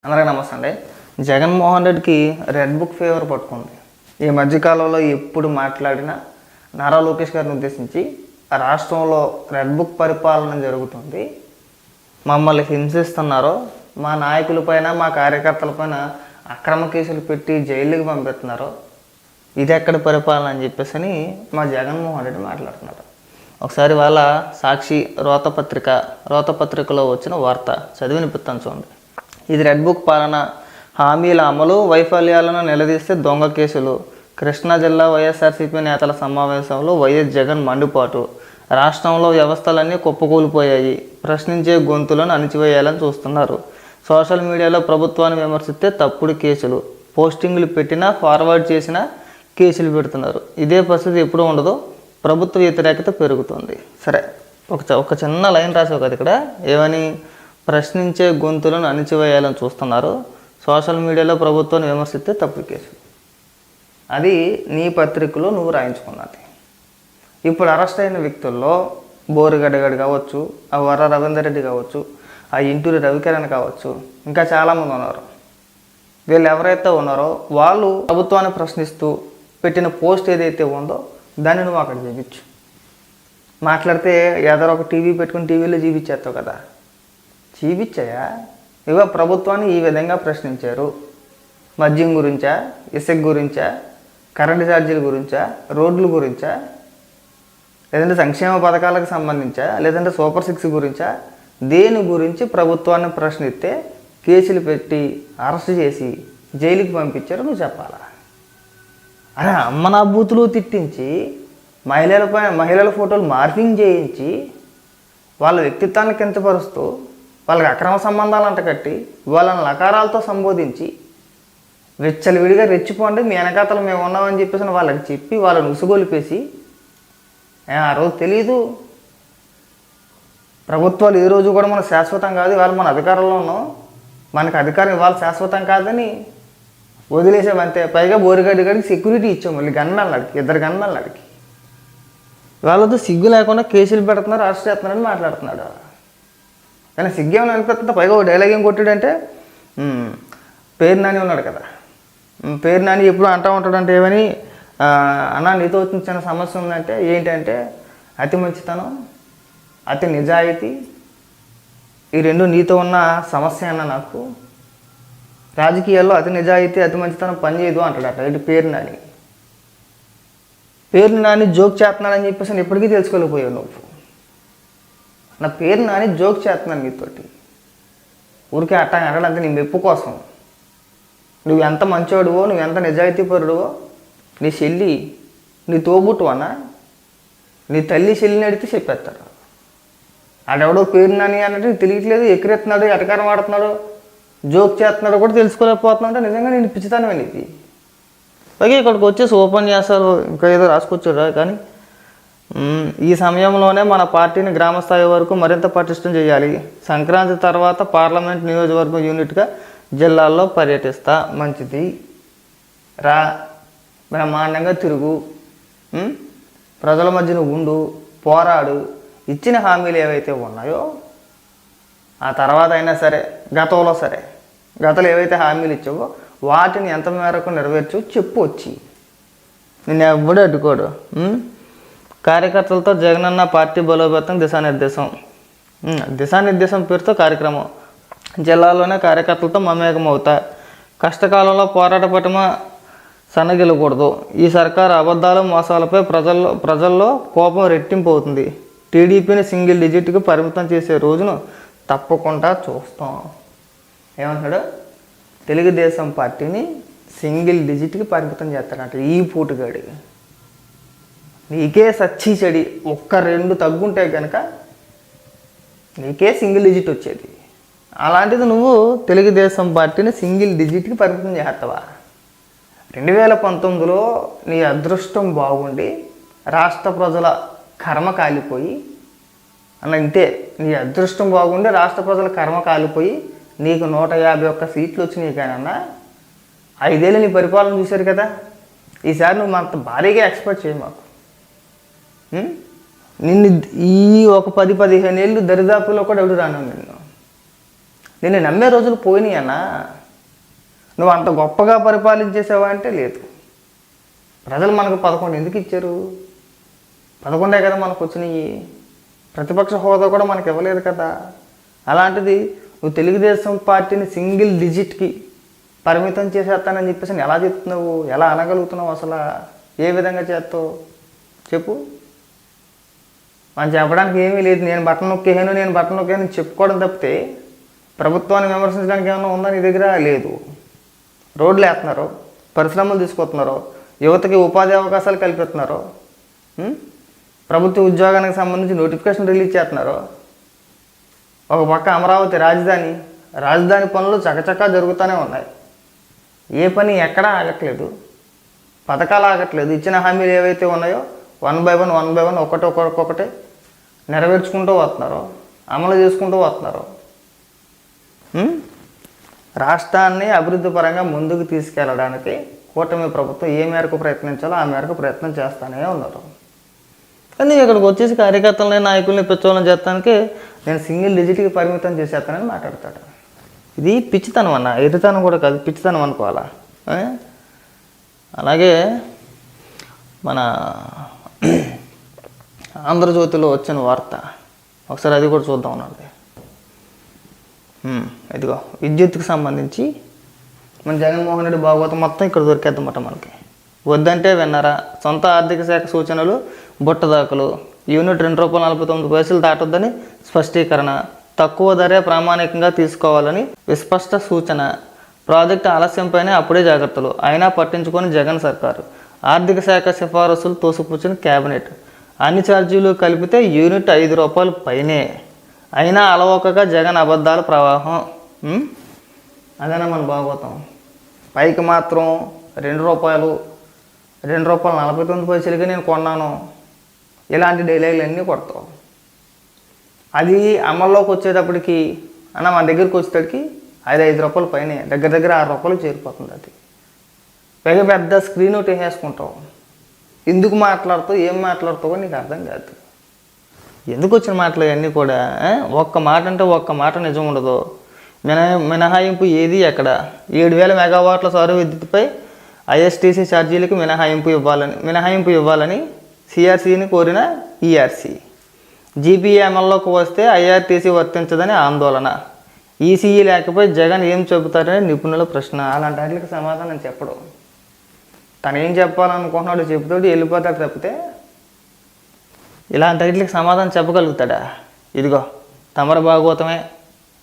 అందరికీ నమస్తే అండి. జగన్మోహన్ రెడ్డికి రెడ్ బుక్ ఫేవర్ పట్టుకుంది. ఈ మధ్యకాలంలో ఎప్పుడు మాట్లాడినా నారా లోకేష్ గారిని ఉద్దేశించి రాష్ట్రంలో రెడ్ బుక్ పరిపాలన జరుగుతుంది, మమ్మల్ని హింసిస్తున్నారో, మా నాయకులపైన మా కార్యకర్తలపైన అక్రమ కేసులు పెట్టి జైలుకి పంపిస్తున్నారో, ఇది ఎక్కడ పరిపాలన అని చెప్పేసి మా జగన్మోహన్ రెడ్డి మాట్లాడుతున్నారు. ఒకసారి వాళ్ళ సాక్షి రోతపత్రికలో వచ్చిన వార్త చదివినిపిస్తాను చూడండి. ఇది రెడ్ బుక్ పాలన, హామీల అమలు వైఫల్యాలను నిలదీస్తే దొంగ కేసులు, కృష్ణా జిల్లా వైఎస్ఆర్సీపీ నేతల సమావేశంలో వైఎస్ జగన్ మండిపాటు, రాష్ట్రంలో వ్యవస్థలన్నీ కుప్పకూలిపోయాయి, ప్రశ్నించే గొంతులను అణిచివేయాలని చూస్తున్నారు, సోషల్ మీడియాలో ప్రభుత్వాన్ని విమర్శిస్తే తప్పుడు కేసులు, పోస్టింగ్లు పెట్టినా ఫార్వర్డ్ చేసినా కేసులు పెడుతున్నారు. ఇదే పరిస్థితి ఎప్పుడు ఉండదో, ప్రభుత్వ వ్యతిరేకత పెరుగుతుంది. సరే, ఒక చిన్న లైన్ రాసావు కదా ఇక్కడ, ఏమని? ప్రశ్నించే గొంతులను అణిచివేయాలని చూస్తున్నారు, సోషల్ మీడియాలో ప్రభుత్వాన్ని విమర్శిస్తే తప్పుడు కేసు. అది నీ పత్రికలో నువ్వు రాయించుకున్నది. ఇప్పుడు అరెస్ట్ అయిన వ్యక్తుల్లో బోరుగడ్డ కావచ్చు, ఆ వర్ర రవీందర్ రెడ్డి కావచ్చు, ఆ ఇంటూరి రవికిరణ్ కావచ్చు, ఇంకా చాలామంది ఉన్నారు. వీళ్ళు ఎవరైతే ఉన్నారో వాళ్ళు ప్రభుత్వాన్ని ప్రశ్నిస్తూ పెట్టిన పోస్ట్ ఏదైతే ఉందో దాన్ని నువ్వు అక్కడ చూపించు. మాట్లాడితే ఏదో ఒక టీవీ పెట్టుకుని టీవీలో చూపించేస్తావు కదా, చూపించాయా? ఇవో ప్రభుత్వాన్ని ఈ విధంగా ప్రశ్నించారు, మద్యం గురించా, ఇసుక గురించా, కరెంటు ఛార్జీల గురించా, రోడ్ల గురించా, లేదంటే సంక్షేమ పథకాలకు సంబంధించా, లేదంటే సూపర్ 6 గురించా, దేని గురించి ప్రభుత్వాన్ని ప్రశ్నిస్తే కేసులు పెట్టి అరెస్ట్ చేసి జైలుకి పంపించారు నువ్వు చెప్పాలా? అరే అమ్మనా బూతులు తిట్టించి మహిళల ఫోటోలు మార్ఫింగ్ చేయించి వాళ్ళ వ్యక్తిత్వాన్ని కించపరుస్తూ వాళ్ళకి అక్రమ సంబంధాలు అంటకట్టి వాళ్ళని లకారాలతో సంబోధించి విచ్చలవిడిగా రెచ్చిపోండి మీ వెనకాతలు మేము ఉన్నామని చెప్పేసి వాళ్ళకి చెప్పి వాళ్ళని ఉసుగొలిపేసి, ఆ రోజు తెలీదు ప్రభుత్వాలు ఏ రోజు కూడా మనకు శాశ్వతం కాదు, ఇవాళ మన అధికారంలో ఉన్నాం, మనకు అధికారం ఇవాళ శాశ్వతం కాదని వదిలేసామంతే. పైగా బోరిగడ్డికి సెక్యూరిటీ ఇచ్చాం, మళ్ళీ గన్మెళ్ళకి 2 గన్మెళ్ళకి. వాళ్ళతో సిగ్గు లేకుండా కేసులు పెడుతున్నారు, అరెస్ట్ చేస్తున్నారని మాట్లాడుతున్నాడు. కానీ సిగ్గు ఏమైనా అనిపిస్తుందో? పైగా ఒక డైలాగ్ ఏం కొట్టాడంటే, పేరు నాని ఉన్నాడు కదా, పేరు నాని ఎప్పుడు అంటూ ఉంటాడంటే ఏమని, అన్న నీతో వచ్చిన చిన్న సమస్య ఉందంటే ఏంటంటే అతి మంచితనం, అతి నిజాయితీ, ఈ రెండు నీతో ఉన్న సమస్య అన్న. నాకు రాజకీయాల్లో అతి నిజాయితీ అతి మంచితనం పనిచేయదు అంటాడట. ఇటు పేరు నాని జోక్ చేస్తున్నాడని చెప్పేసి నేను ఎప్పటికీ తెలుసుకోలేకపోయావు నువ్వు. నా పేరు నాని జోక్ చేస్తున్నాను నీతోటి, ఊరికే అట్టా అనడంటే నీ మెప్పు కోసం. నువ్వు ఎంత మంచోడువో, నువ్వు ఎంత నిజాయితీపరుడువో నీ చెల్లి, నీ తోబుట్టువన్నా, నీ తల్లి చెల్లిని అడిగితే చెప్పేస్తారు. ఆడెవడో పేరు నాని అన్నట్టు తెలియట్లేదు, ఎక్కరెత్తున్నాడు, ఎటకారం ఆడుతున్నాడు, జోక్ చేస్తున్నాడు కూడా తెలుసుకోలేకపోతున్నాడు. నిజంగా నేను పిచ్చితనం ఇది. పైగా ఇక్కడికి వచ్చేసి ఉపన్యాసాలు ఇంకా ఏదో రాసుకొచ్చారా, కానీ ఈ సమయంలోనే మన పార్టీని గ్రామస్థాయి వరకు మరింత పటిష్టం చేయాలి, సంక్రాంతి తర్వాత పార్లమెంట్ నియోజకవర్గం యూనిట్గా జిల్లాల్లో పర్యటిస్తా, మంచిది రా, బ్రహ్మాండంగా తిరుగు, ప్రజల మధ్యన ఉండు, పోరాడు, ఇచ్చిన హామీలు ఏవైతే ఉన్నాయో ఆ తర్వాత అయినా సరే, గతంలో ఏవైతే హామీలు ఇచ్చావో వాటిని ఎంత మేరకు నెరవేర్చో చెప్పు వచ్చి. నేను ఎవ్వడూ అడ్డుకోడు. కార్యకర్తలతో జగనన్న పార్టీ బలోపేతం దిశానిర్దేశం పేరుతో కార్యక్రమం, జిల్లాలోనే కార్యకర్తలతో మమేకమవుతా, కష్టకాలంలో పోరాట పటిమ సన్నగిల్లకూడదు, ఈ సర్కారు అబద్ధాలు మోసాలపై ప్రజల్లో కోపం రెట్టింపు అవుతుంది, టీడీపీని సింగిల్ డిజిట్కి పరిమితం చేసే రోజును తప్పకుండా చూస్తాం. ఏమంటాడు? తెలుగుదేశం పార్టీని సింగిల్ డిజిట్కి పరిమితం చేస్తాడంట ఈ పూటగాడి. నీకే సచ్చి చెడి 1-2 తగ్గుంటే కనుక నీకే సింగిల్ డిజిట్ వచ్చేది. అలాంటిది నువ్వు తెలుగుదేశం పార్టీని సింగిల్ డిజిట్కి పరిమితం చేస్తావా? 2019లో నీ అదృష్టం బాగుండి రాష్ట్ర ప్రజల కర్మ కాలిపోయి ఇంతే, నీ అదృష్టం బాగుండి రాష్ట్ర ప్రజల కర్మ కాలిపోయి నీకు 151 సీట్లు వచ్చినాయి. కానీ 5 ఏళ్ళు నీ పరిపాలన చూశారు కదా, ఈసారి నువ్వు అంత భారీగా ఎక్స్పెక్ట్ చేయి మాకు. నిన్ను ఈ ఒక 10-15 ఏళ్ళు దరిదాపుల్లో కూడా ఎవడు రాను నిన్ను. నేను నమ్మే రోజులు పోయినాయి అన్నా. నువ్వు అంత గొప్పగా పరిపాలించేసావా అంటే లేదు. ప్రజలు మనకు 11 ఎందుకు ఇచ్చారు? 11 కదా మనకు వచ్చినాయి. ప్రతిపక్ష హోదా కూడా మనకు ఇవ్వలేదు కదా. అలాంటిది నువ్వు తెలుగుదేశం పార్టీని సింగిల్ డిజిట్కి పరిమితం చేసేస్తానని చెప్పేసి ఎలా చెప్తున్నావు? ఎలా అనగలుగుతున్నావు? అసలు ఏ విధంగా చేస్తావు చెప్పు. మనం చెప్పడానికి ఏమీ లేదు. నేను బట్టన్ నొక్కాను చెప్పుకోవడం తప్పితే ప్రభుత్వాన్ని విమర్శించడానికి ఏమైనా ఉందా నీ దగ్గర? లేదు. రోడ్లు వేస్తున్నారు, పరిశ్రమలు తీసుకొస్తున్నారు, యువతకి ఉపాధి అవకాశాలు కల్పిస్తున్నారు, ప్రభుత్వ ఉద్యోగానికి సంబంధించి నోటిఫికేషన్ రిలీజ్ చేస్తున్నారు. ఒక పక్క అమరావతి రాజధాని పనులు చకచకా జరుగుతూనే ఉన్నాయి. ఏ పని ఎక్కడా ఆగట్లేదు, పథకాలు ఆగట్లేదు. ఇచ్చిన హామీలు ఏవైతే ఉన్నాయో 1 by 1 ఒక్కొక్కటే నెరవేర్చుకుంటూ వస్తున్నారు, అమలు చేసుకుంటూ వస్తున్నారు. రాష్ట్రాన్ని అభివృద్ధి పరంగా ముందుకు తీసుకెళ్ళడానికి కూటమి ప్రభుత్వం ఏ మేరకు ప్రయత్నించాలో ఆ మేరకు ప్రయత్నం చేస్తూనే ఉన్నారు. కానీ ఇక్కడికి వచ్చేసి కార్యకర్తలని నాయకుల్ని పెంచోళ్ళని చేస్తానికి నేను సింగిల్ డిజిట్కి పరిమితం చేసేస్తానని మాట్లాడతాడు. ఇది పిచ్చితనం అన్న, ఎదుతనం కూడా కాదు, పిచ్చితనం అనుకోవాలా. అలాగే మన ఆంధ్రజ్యోతిలో వచ్చిన వార్త ఒకసారి అది కూడా చూద్దాం ఉన్నది. ఇదిగో విద్యుత్కి సంబంధించి మన జగన్మోహన్ రెడ్డి భాగవతం మొత్తం ఇక్కడ దొరికేద్దన్నమాట మనకి. వద్దంటే విన్నారా? సొంత ఆర్థిక శాఖ సూచనలు బుట్టదాఖలు. యూనిట్ ₹2.49 దాటొద్దని స్పష్టీకరణ. తక్కువ ధరే ప్రామాణికంగా తీసుకోవాలని విస్పష్ట సూచన. ప్రాజెక్టు ఆలస్యంపైనే అప్పుడే జాగ్రత్తలు. అయినా పట్టించుకొని జగన్ సర్కారు. ఆర్థిక శాఖ సిఫారసులు తోసిపుచ్చిన కేబినెట్. అన్ని ఛార్జీలు కలిపితే యూనిట్ ₹5 పైనే. అయినా అలవోకగా జగన్ అబద్ధాల ప్రవాహం. అదేనా మన భాగవతం. పైకి మాత్రం ₹2.49 నేను కొన్నాను, ఇలాంటి డైలాగులు అన్నీ కొడతావు. అది అమల్లోకి వచ్చేటప్పటికి అన్న మన దగ్గరికి వచ్చేటప్పటికి అది ₹5 పైనే, దగ్గర ₹6 చేరిపోతుంది. అది పైగా పెద్ద స్క్రీన్ ఒకటి వేసేసుకుంటావు. ఎందుకు మాట్లాడుతావు, ఏం మాట్లాడుతావో నీకు అర్థం కాదు. ఎందుకు వచ్చిన మాటలు అన్నీ కూడా ఒక్క మాట అంటే ఒక్క మాట నిజం ఉండదు. మినహాయింపు ఏది ఎక్కడ? 7,000 మెగావాట్ల సౌర విద్యుత్పై ఐఎస్టీసీ ఛార్జీలకు మినహాయింపు ఇవ్వాలని సిఆర్సీని కోరిన ఈఆర్సీ. జీపీఏ అమల్లోకి వస్తే ఐఆర్టీసీ వర్తించదని ఆందోళన. ఈసీఈ లేకపోతే జగన్ ఏం చెబుతారని నిపుణుల ప్రశ్న. అలాంటి వాటికి సమాధానం చెప్పడు. తను ఏం చెప్పాలనుకుంటున్నాడు చెబుతాడు, వెళ్ళిపోతాడు తప్పితే ఇలాంటి వాటికి సమాధానం చెప్పగలుగుతాడా? ఇదిగో తమరి భాగవతమే.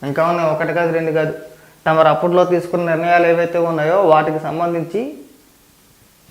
ఇంకా ఉన్నాయి, 1 కాదు 2 కాదు. తమరు అప్పట్లో తీసుకున్న నిర్ణయాలు ఏవైతే ఉన్నాయో వాటికి సంబంధించి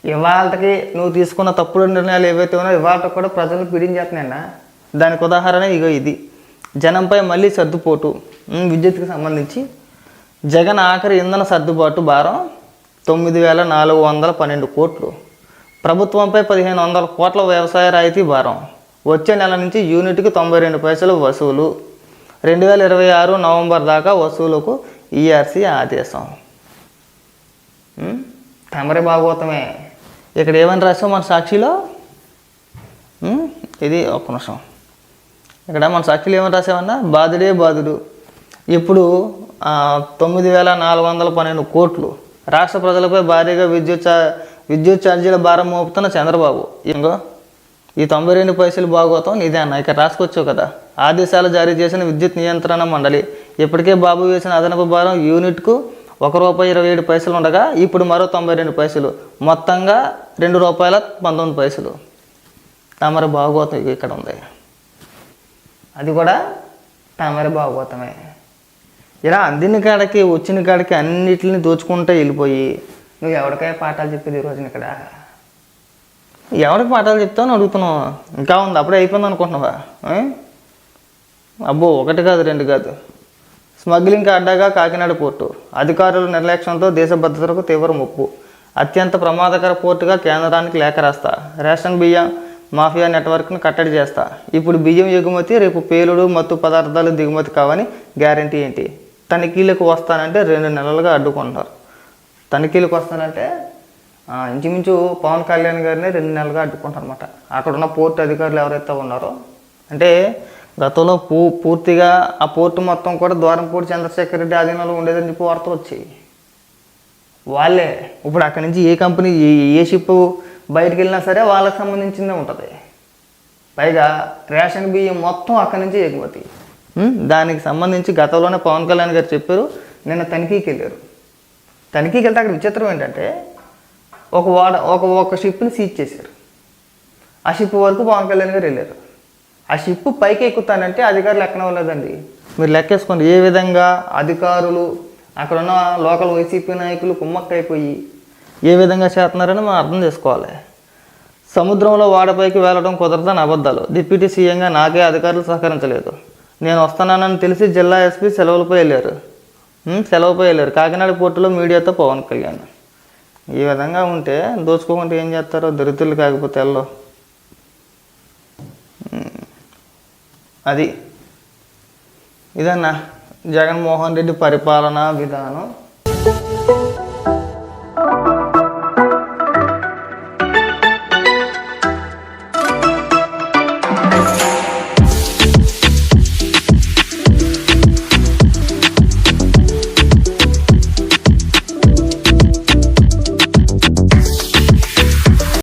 ఇవాళకి నువ్వు తీసుకున్న తప్పుడు నిర్ణయాలు ఏవైతే ఉన్నాయో ఇవాళకి కూడా ప్రజలు పీడించేస్తున్నాయన్నా. దానికి ఉదాహరణ ఇగో ఇది. జనంపై మళ్ళీ సర్దుపోటు. విద్యుత్కి సంబంధించి జగన్ ఆఖరి ఇంధన సర్దుబాటు భారం 9,412 కోట్లు. ప్రభుత్వంపై 1,500 కోట్ల వ్యవసాయ రాయితీ భారం. వచ్చే నెల నుంచి యూనిట్కి 92 పైసలు వసూలు. 2026 నవంబర్ దాకా వసూలుకు ఈఆర్సీ ఆదేశం. తమరి భాగవతమే. ఇక్కడ ఏమని రాసాం మన సాక్షిలో? ఇది ఒక్క నిమిషం. ఇక్కడ మన సాక్షిలో ఏమని రాసామన్నా? బాధుడు. ఇప్పుడు 9,412 కోట్లు. రాష్ట్ర ప్రజలపై భారీగా విద్యుత్ ఛార్జీల భారం మోపుతున్న చంద్రబాబు. ఇంకో ఈ 92 పైసలు భాగవతం నీదే అన్న. ఇక్కడ రాసుకొచ్చావు కదా. ఆదేశాలు జారీ చేసిన విద్యుత్ నియంత్రణ మండలి ఇప్పటికే బాబు వేసిన అదనపు భారం యూనిట్కు ₹1.27 ఉండగా ఇప్పుడు మరో 92 పైసలు. మొత్తంగా ₹2.19. తమరి భాగవతం ఇక్కడ ఉంది. అది కూడా తమరి భాగవతమే. ఇలా అందిన కాడికి వచ్చిన కాడికి అన్నిటిని దోచుకుంటూ వెళ్ళిపోయి నువ్వు ఎవరికై పాఠాలు చెప్పేది ఈరోజున ఇక్కడ? ఎవరికి పాఠాలు చెప్తావు అడుగుతున్నావు? ఇంకా ఉంది, అప్పుడే అయిపోయింది అనుకుంటున్నావా? అబ్బో 1 కాదు 2 కాదు. స్మగ్లింగ్కి అడ్డాగా కాకినాడ పోర్టు. అధికారుల నిర్లక్ష్యంతో దేశ భద్రతకు తీవ్ర ముప్పు. అత్యంత ప్రమాదకర పోర్టుగా కేంద్రానికి లేఖ రాస్తా. రేషన్ బియ్యం మాఫియా నెట్వర్క్ను కట్టడి చేస్తా. ఇప్పుడు బియ్యం ఎగుమతి, రేపు పేలుడు మత్తు పదార్థాలు దిగుమతి కావని గ్యారంటీ ఏంటి? తనిఖీలకు వస్తానంటే 2 నెలలుగా అడ్డుకుంటున్నారు. తనిఖీలకు వస్తానంటే ఇంచుమించు పవన్ కళ్యాణ్ గారిని 2 నెలలుగా అడ్డుకుంటారు అనమాట. అక్కడ ఉన్న పోర్టు అధికారులు ఎవరైతే ఉన్నారో, అంటే గతంలో పూర్తిగా ఆ పోర్టు మొత్తం కూడా ద్వారంపూడి చంద్రశేఖర్ రెడ్డి ఆధీనంలో ఉండేదని చెప్పి వార్తలు వచ్చాయి. వాళ్ళే ఇప్పుడు అక్కడి నుంచి ఏ కంపెనీ ఏ షిప్ బయటకు వెళ్ళినా సరే వాళ్ళకి సంబంధించిందే ఉంటుంది. పైగా రేషన్ బియ్యం మొత్తం అక్కడి నుంచి ఎగుమతి. దానికి సంబంధించి గతంలోనే పవన్ కళ్యాణ్ గారు చెప్పారు. నిన్న తనిఖీకి వెళ్ళారు. తనిఖీకి వెళ్తే అక్కడ విచిత్రం ఏంటంటే ఒక షిప్ని సీజ్ చేశారు. ఆ షిప్ వరకు పవన్ కళ్యాణ్ గారు వెళ్ళారు. ఆ షిప్ పైకి ఎక్కుతానంటే అధికారులు ఎక్కనవ్వలేదండి. మీరు లెక్కేసుకోండి ఏ విధంగా అధికారులు అక్కడున్న లోకల్ వైసీపీ నాయకులు కుమ్మక్కైపోయి ఏ విధంగా చేస్తున్నారని మనం అర్థం చేసుకోవాలి. సముద్రంలో వాడపైకి వెళ్ళడం కుదరదని అబద్ధాలు. డిప్యూటీ సీఎంగా నాకే అధికారులు సహకరించలేదు. నేను వస్తున్నానని తెలిసి జిల్లా ఎస్పీ సెలవులపై వెళ్ళారు. కాకినాడ పోర్టులో మీడియాతో పవన్ కళ్యాణ్. ఈ విధంగా ఉంటే దోచుకోకుంటే ఏం చేస్తారో దరిద్రులు కాకపోతే ఎల్లో. అది ఇదన్నా జగన్మోహన్ రెడ్డి పరిపాలనా విధానం.